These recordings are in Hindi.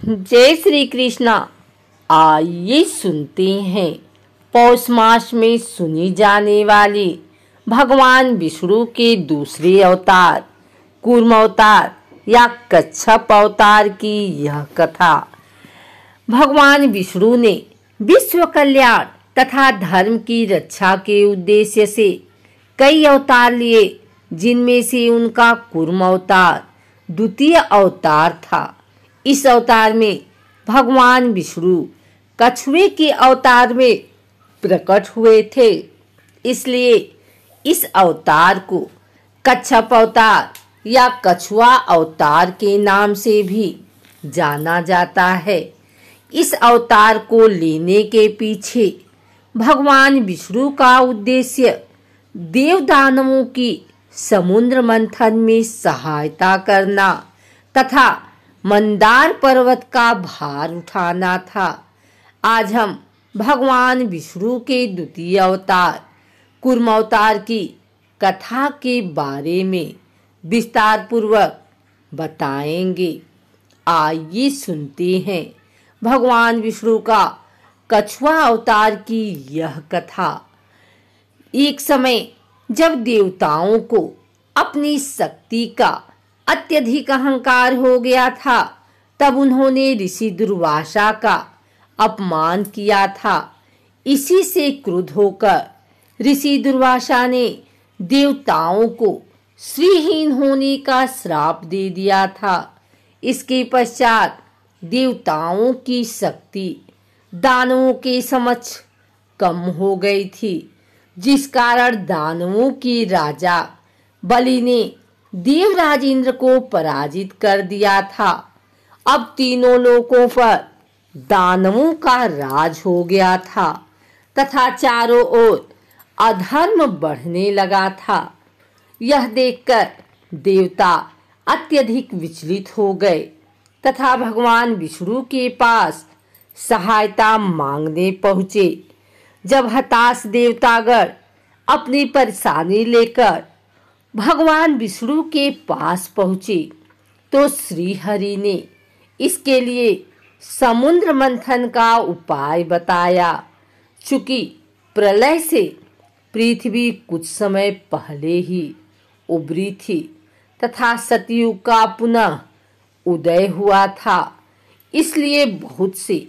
जय श्री कृष्णा। आइए सुनते हैं पौष मास में सुनी जाने वाली भगवान विष्णु के दूसरे अवतार कूर्म अवतार या कच्छप अवतार की यह कथा। भगवान विष्णु ने विश्व कल्याण तथा धर्म की रक्षा के उद्देश्य से कई अवतार लिए, जिनमें से उनका कूर्म अवतार द्वितीय अवतार था। इस अवतार में भगवान विष्णु कछुए के अवतार में प्रकट हुए थे, इसलिए इस अवतार को कच्छप अवतार या कछुआ अवतार के नाम से भी जाना जाता है। इस अवतार को लेने के पीछे भगवान विष्णु का उद्देश्य देव दानवों की समुद्र मंथन में सहायता करना तथा मंदार पर्वत का भार उठाना था। आज हम भगवान विष्णु के द्वितीय अवतार कूर्म अवतार की कथा के बारे में विस्तार पूर्वक बताएंगे। आइए सुनते हैं भगवान विष्णु का कछुआ अवतार की यह कथा। एक समय जब देवताओं को अपनी शक्ति का अत्यधिक अहंकार हो गया था, तब उन्होंने ऋषि दुर्वासा का अपमान किया था। इसी से क्रुद्ध होकर ऋषि दुर्वासा ने देवताओं को श्रीहीन होने का श्राप दे दिया था। इसके पश्चात देवताओं की शक्ति दानवों के समक्ष कम हो गई थी, जिस कारण दानवों के राजा बलि ने देवराज इंद्र को पराजित कर दिया था। अब तीनों लोकों पर दानवों का राज हो गया था तथा चारों ओर अधर्म बढ़ने लगा था। यह देखकर देवता अत्यधिक विचलित हो गए तथा भगवान विष्णु के पास सहायता मांगने पहुँचे। जब हताश देवतागण अपनी परेशानी लेकर भगवान विष्णु के पास पहुँचे, तो श्री हरि ने इसके लिए समुद्र मंथन का उपाय बताया। चूंकि प्रलय से पृथ्वी कुछ समय पहले ही उभरी थी तथा सतयुग का पुनः उदय हुआ था, इसलिए बहुत से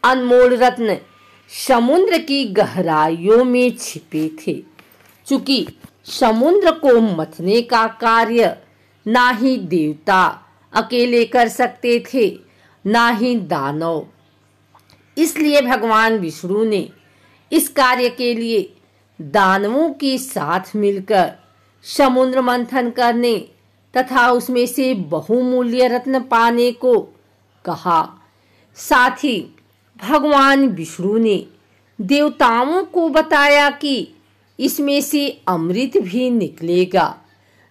अनमोल रत्न समुद्र की गहराइयों में छिपे थे। चूंकि समुद्र को मथने का कार्य ना ही देवता अकेले कर सकते थे, ना ही दानव, इसलिए भगवान विष्णु ने इस कार्य के लिए दानवों के साथ मिलकर समुद्र मंथन करने तथा उसमें से बहुमूल्य रत्न पाने को कहा। साथ ही भगवान विष्णु ने देवताओं को बताया कि इसमें से अमृत भी निकलेगा,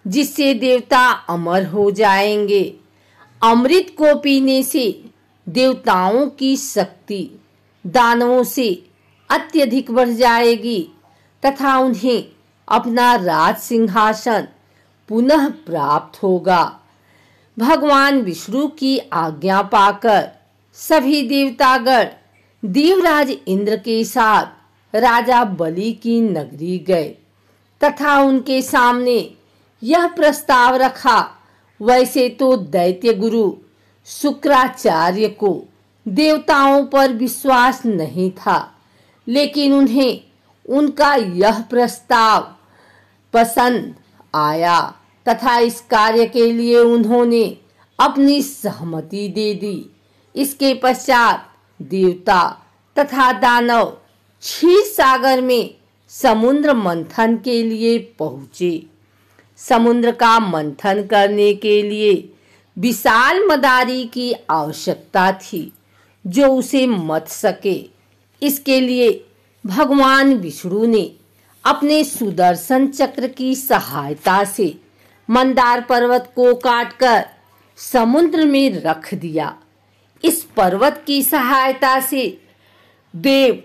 जिससे देवता अमर हो जाएंगे। अमृत को पीने से देवताओं की शक्ति दानवों से अत्यधिक बढ़ जाएगी तथा उन्हें अपना राज सिंहासन पुनः प्राप्त होगा। भगवान विष्णु की आज्ञा पाकर सभी देवतागण देवराज इंद्र के साथ राजा बलि की नगरी गए तथा उनके सामने यह प्रस्ताव रखा। वैसे तो दैत्य गुरु शुक्राचार्य को देवताओं पर विश्वास नहीं था, लेकिन उन्हें उनका यह प्रस्ताव पसंद आया तथा इस कार्य के लिए उन्होंने अपनी सहमति दे दी। इसके पश्चात देवता तथा दानव क्षीर सागर में समुद्र मंथन के लिए पहुँचे। समुद्र का मंथन करने के लिए विशाल मदारी की आवश्यकता थी, जो उसे मथ सके। इसके लिए भगवान विष्णु ने अपने सुदर्शन चक्र की सहायता से मंदार पर्वत को काटकर समुद्र में रख दिया। इस पर्वत की सहायता से देव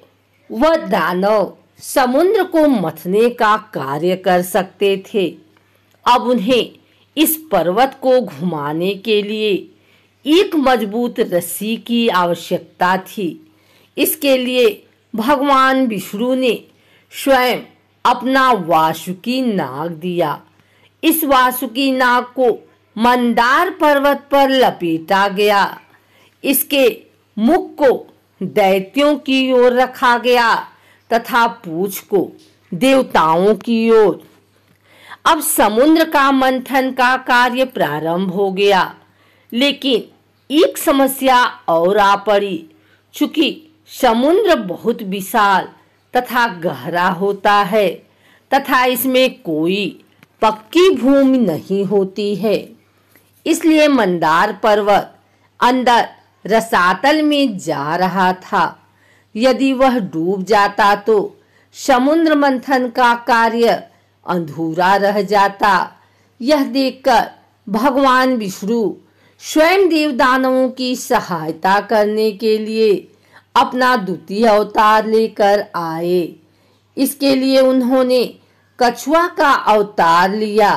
व दानव समुद्र को मथने का कार्य कर सकते थे। अब उन्हें इस पर्वत को घुमाने के लिए एक मजबूत रस्सी की आवश्यकता थी। इसके लिए भगवान विष्णु ने स्वयं अपना वासुकी नाग दिया। इस वासुकी नाग को मंदार पर्वत पर लपेटा गया। इसके मुख को दैत्यों की ओर रखा गया तथा पूंछ को देवताओं की ओर। अब समुद्र का मंथन का कार्य प्रारंभ हो गया, लेकिन एक समस्या और आ पड़ी। चूंकि समुद्र बहुत विशाल तथा गहरा होता है तथा इसमें कोई पक्की भूमि नहीं होती है, इसलिए मंदार पर्वत अंदर रसातल में जा रहा था। यदि वह डूब जाता तो समुद्र मंथन का कार्य अधूरा रह जाता। यह देखकर भगवान विष्णु स्वयं देवदानवों की सहायता करने के लिए अपना द्वितीय अवतार लेकर आए। इसके लिए उन्होंने कछुआ का अवतार लिया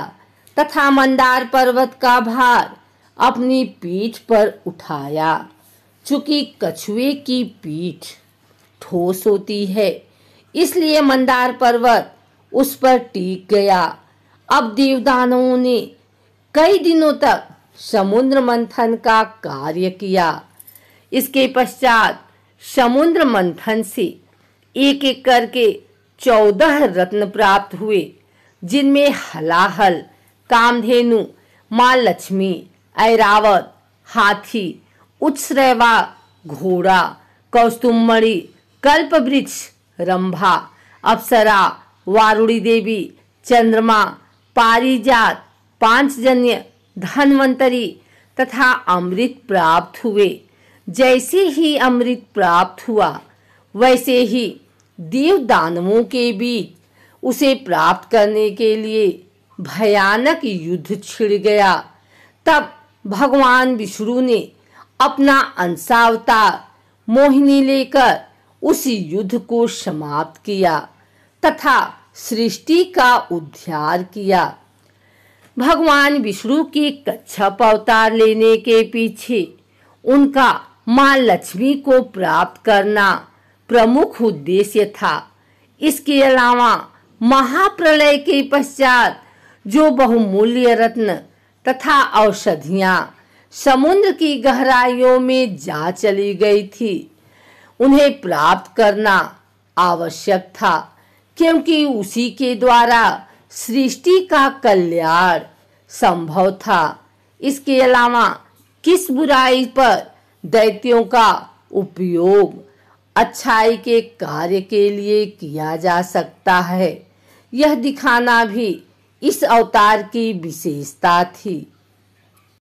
तथा मंदार पर्वत का भार अपनी पीठ पर उठाया। चूंकि कछुए की पीठ ठोस होती है, इसलिए मंदार पर्वत उस पर टिक गया। अब देवदानवों ने कई दिनों तक समुद्र मंथन का कार्य किया। इसके पश्चात समुद्र मंथन से एक एक करके 14 रत्न प्राप्त हुए, जिनमें हलाहल, कामधेनु, माँ लक्ष्मी, ऐरावत, हाथी, उत्सरेवा, घोड़ा, कौस्तुभमणि, कल्पवृक्ष, रंभा, अप्सरा, वारुणी देवी, चंद्रमा, पारिजात, पांचजन्य, धन्वंतरी तथा अमृत प्राप्त हुए। जैसे ही अमृत प्राप्त हुआ, वैसे ही देव दानवों के बीच उसे प्राप्त करने के लिए भयानक युद्ध छिड़ गया। तब भगवान विष्णु ने अपना अंशावतार मोहिनी लेकर उस युद्ध को समाप्त किया तथा सृष्टि का उद्धार किया। भगवान विष्णु के कच्छप अवतार लेने के पीछे उनका मां लक्ष्मी को प्राप्त करना प्रमुख उद्देश्य था। इसके अलावा महाप्रलय के पश्चात जो बहुमूल्य रत्न तथा औषधियां समुद्र की गहराइयों में जा चली गई थी, उन्हें प्राप्त करना आवश्यक था, क्योंकि उसी के द्वारा सृष्टि का कल्याण संभव था। इसके अलावा किस बुराई पर दैत्यों का उपयोग अच्छाई के कार्य के लिए किया जा सकता है, यह दिखाना भी इस अवतार की विशेषता थी।